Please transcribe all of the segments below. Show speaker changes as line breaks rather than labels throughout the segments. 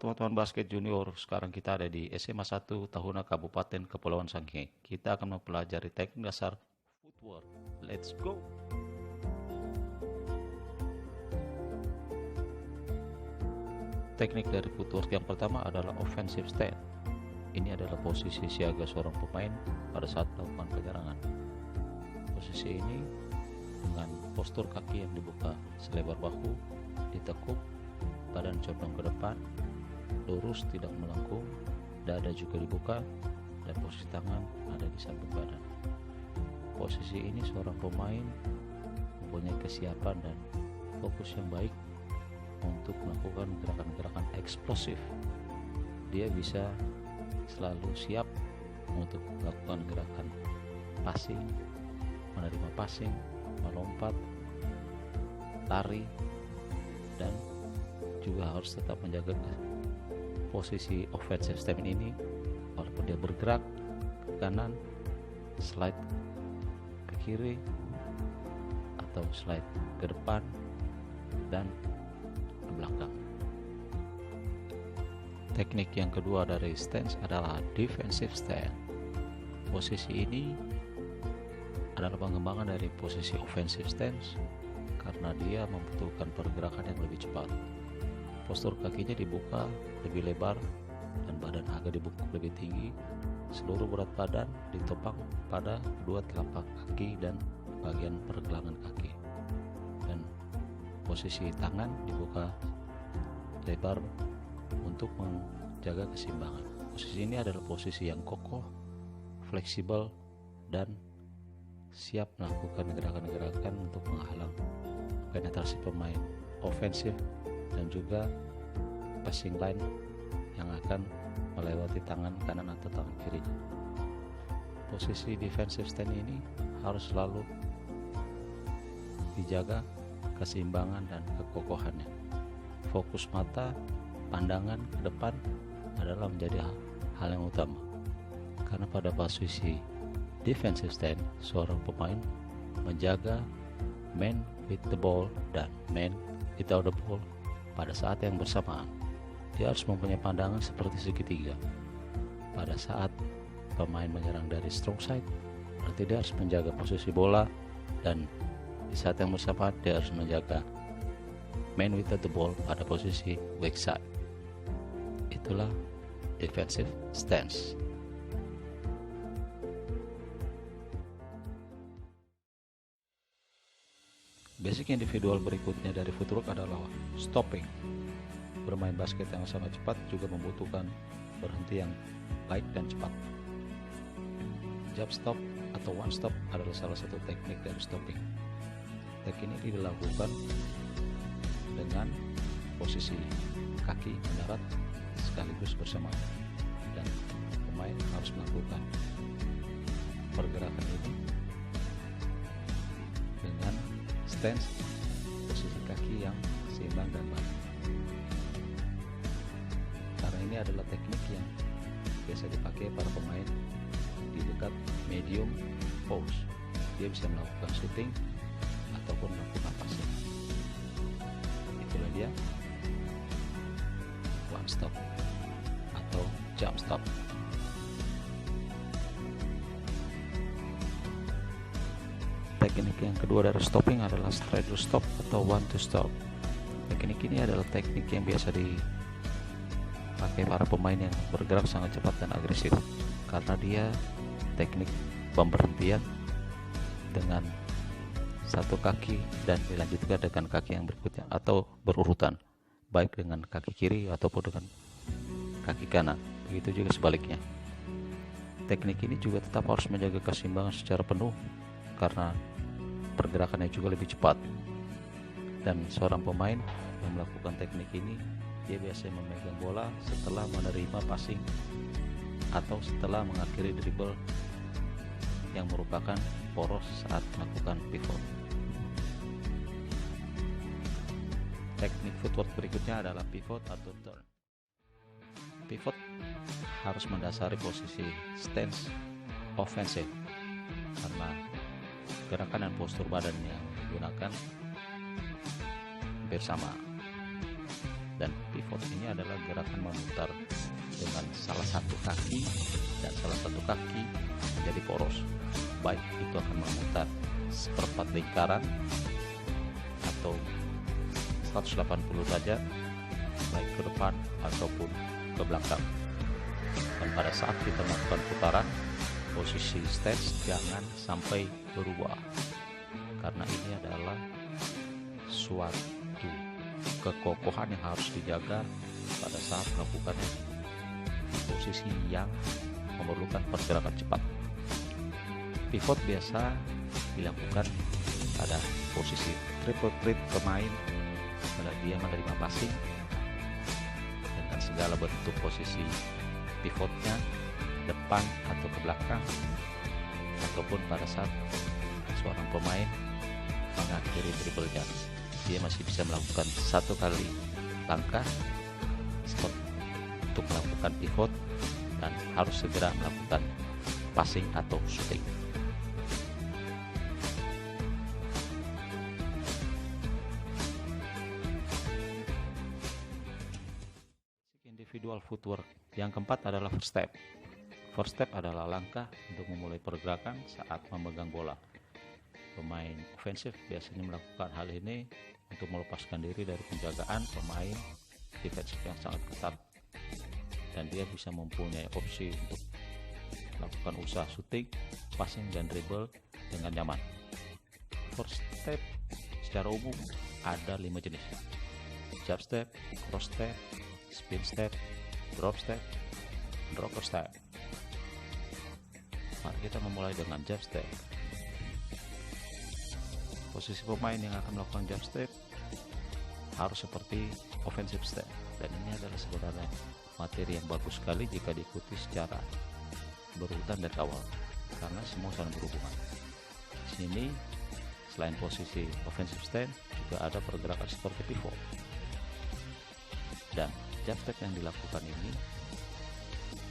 teman-teman basket junior, sekarang kita ada di SMA 1 Tahuna Kabupaten Kepulauan Sangihe. Kita akan mempelajari teknik dasar footwork. Let's go! Teknik dari footwork yang pertama adalah offensive stand. Ini adalah posisi siaga seorang pemain pada saat melakukan penyerangan. Posisi ini dengan postur kaki yang dibuka selebar bahu, ditekuk, badan condong ke depan, lurus tidak melengkung, dada juga dibuka, dan posisi tangan ada di samping badan. Posisi ini seorang pemain mempunyai kesiapan dan fokus yang baik untuk melakukan gerakan-gerakan eksplosif. Dia bisa selalu siap untuk melakukan gerakan passing, menerima passing, melompat, lari, dan juga harus tetap menjaga posisi offensive stand ini walaupun dia bergerak ke kanan, slide ke kiri, atau slide ke depan dan ke belakang. Teknik yang kedua dari stance adalah defensive stand. Posisi ini adalah pengembangan dari posisi offensive stance karena dia membutuhkan pergerakan yang lebih cepat. Postur kakinya dibuka lebih lebar dan badan agak dibungkuk lebih tinggi. Seluruh berat badan ditopang pada kedua telapak kaki dan bagian pergelangan kaki. Dan posisi tangan dibuka lebar untuk menjaga keseimbangan. Posisi ini adalah posisi yang kokoh, fleksibel, dan siap melakukan gerakan-gerakan untuk menghalang penetrasi pemain ofensif dan juga passing line yang akan melewati tangan kanan atau tangan kirinya. Posisi defensive stand ini harus selalu dijaga keseimbangan dan kekokohannya. Fokus mata, pandangan ke depan adalah menjadi hal yang utama. Karena pada posisi defensive stand, seorang pemain menjaga man with the ball dan man without the ball pada saat yang bersamaan. Dia harus mempunyai pandangan seperti segitiga. Pada saat pemain menyerang dari strong side, berarti dia harus menjaga posisi bola, dan di saat yang bersamaan dia harus menjaga man without the ball pada posisi weak side. Itulah defensive stance. Basic individual berikutnya dari footwork adalah stopping. Bermain basket yang sangat cepat juga membutuhkan berhenti yang baik dan cepat. Jump stop atau one stop adalah salah satu teknik dari stopping. Teknik ini dilakukan dengan posisi kaki mendarat sekaligus bersamaan, dan pemain harus melakukan pergerakan ini dengan stance, posisi kaki yang seimbang dan baik. Karena ini adalah teknik yang biasa dipakai para pemain di dekat medium post. Dia bisa melakukan shooting ataupun melakukan passing. Itulah dia one stop atau jump stop. Teknik yang kedua dari stopping adalah straddle stop atau one to stop. Teknik ini adalah teknik yang biasa dipakai para pemain yang bergerak sangat cepat dan agresif, karena dia teknik pemberhentian dengan satu kaki dan dilanjutkan dengan kaki yang berikutnya atau berurutan, baik dengan kaki kiri ataupun dengan kaki kanan. Begitu juga sebaliknya. Teknik ini juga tetap harus menjaga keseimbangan secara penuh karena pergerakannya juga lebih cepat. Dan seorang pemain yang melakukan teknik ini, dia biasanya memegang bola setelah menerima passing atau setelah mengakhiri dribble yang merupakan poros saat melakukan pivot. Teknik footwork berikutnya adalah pivot atau turn. Pivot harus mendasari posisi stance offensive karena gerakan dan postur badan yang digunakan bersama. Dan pivot ini adalah gerakan memutar dengan salah satu kaki dan salah satu kaki menjadi poros, baik itu akan memutar seperempat lingkaran atau 180 derajat, baik ke depan ataupun ke belakang. Dan pada saat kita melakukan putaran, posisi stance jangan sampai berubah, karena ini adalah suatu kekokohan yang harus dijaga pada saat melakukannya di posisi yang memerlukan pergerakan cepat. Pivot biasa dilakukan pada posisi triple threat pemain pada dia menerima passing dengan segala bentuk posisi pivotnya, depan atau ke belakang, ataupun pada saat seorang pemain mengakhiri dribblenya, dia masih bisa melakukan satu kali langkah stop untuk melakukan pivot dan harus segera melakukan passing atau shooting. Individual footwork. Yang keempat adalah first step. First step adalah langkah untuk memulai pergerakan saat memegang bola. Pemain ofensif biasanya melakukan hal ini untuk melepaskan diri dari penjagaan pemain defensif yang sangat ketat, dan dia bisa mempunyai opsi untuk melakukan usaha shooting, passing, dan dribble dengan nyaman. First step secara umum ada 5 jenis: jab step, cross step, spin step, drop step, dropper step. Mari kita memulai dengan jab step. Posisi pemain yang akan melakukan jab step harus seperti offensive step, dan ini adalah sebenarnya materi yang bagus sekali jika diikuti secara berurutan dari awal, karena semua saling berhubungan. Di sini selain posisi offensive step juga ada pergerakan seperti pivot, dan jab step yang dilakukan ini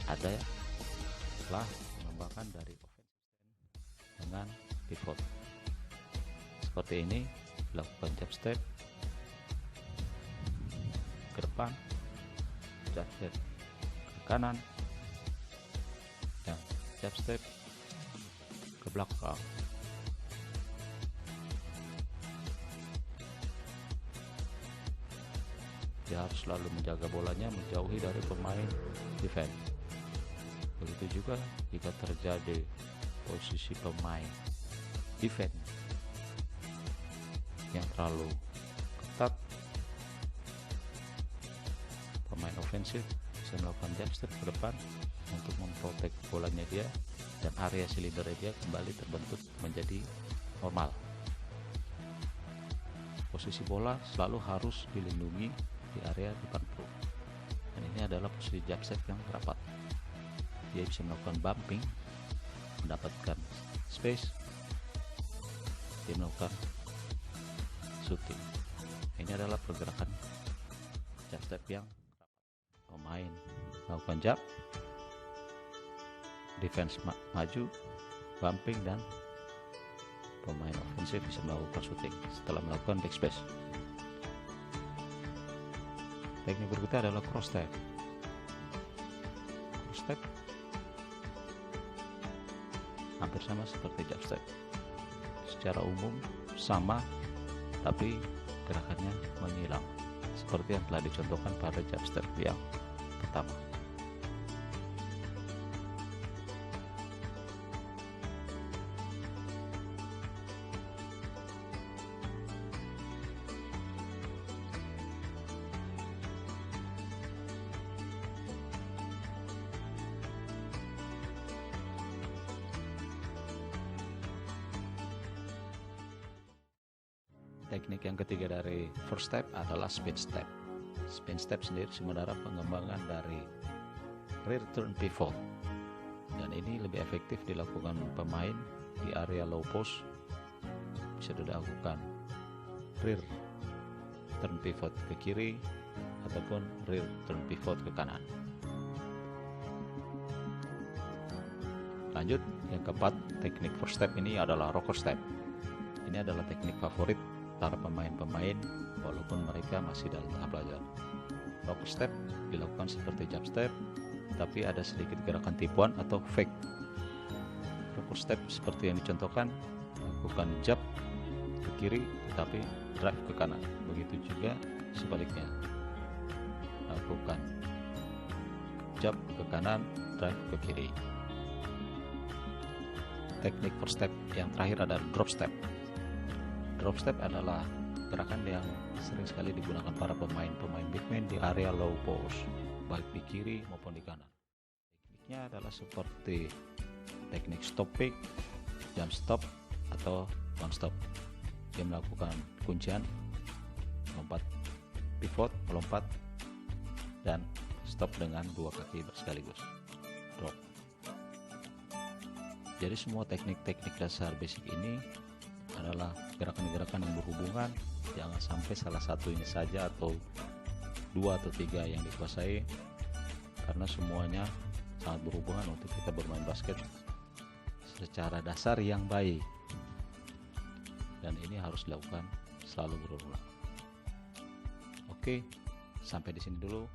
adalah pengembangan dari offensive step dengan pivot. Seperti ini, dilakukan jab step ke depan, jab step ke kanan, dan jab step ke belakang. Dia harus selalu menjaga bolanya menjauhi dari pemain defense. Begitu juga jika terjadi posisi pemain defense yang terlalu ketat, pemain ofensif bisa melakukan jab step ke depan untuk memprotek bolanya dia, dan area silinder dia kembali terbentuk menjadi normal. Posisi bola selalu harus dilindungi di area depan perut, dan ini adalah posisi jab step yang rapat. Dia bisa melakukan bumping, mendapatkan space, dia melakukan shooting. Ini adalah pergerakan jab step yang rapat. Pemain melakukan jab, defense maju, bumping, dan pemain ofensif bisa melakukan shooting setelah melakukan backspace. Teknik berikutnya adalah cross step. Cross step hampir sama seperti jab step. Secara umum sama, tapi gerakannya menyilang, seperti yang telah dicontohkan pada jab step yang pertama. Teknik yang ketiga dari first step adalah spin step. Spin step sendiri sebenarnya pengembangan dari rear turn pivot, dan ini lebih efektif dilakukan pemain di area low post. Bisa dilakukan rear turn pivot ke kiri ataupun rear turn pivot ke kanan. Lanjut, yang keempat, teknik first step ini adalah rocker step. Ini adalah teknik favorit para pemain-pemain walaupun mereka masih dalam tahap belajar. Proper step dilakukan seperti jump step, tapi ada sedikit gerakan tipuan atau fake. Proper step seperti yang dicontohkan, lakukan jump ke kiri tetapi drive ke kanan. Begitu juga sebaliknya, lakukan jump ke kanan, drive ke kiri. Teknik first step yang terakhir adalah drop step. Drop step adalah gerakan yang sering sekali digunakan para pemain big man di area low post, baik di kiri maupun di kanan. Tekniknya adalah seperti teknik stop pick, jump stop, atau one stop. Dia melakukan kuncian, lompat pivot, melompat, dan stop dengan dua kaki bersekaligus, drop. Jadi semua teknik-teknik dasar basic ini adalah gerakan-gerakan yang berhubungan, jangan sampai salah satunya saja atau dua atau tiga yang dikuasai, karena semuanya sangat berhubungan untuk kita bermain basket secara dasar yang baik, dan ini harus dilakukan selalu berulang. Oke, sampai di sini dulu.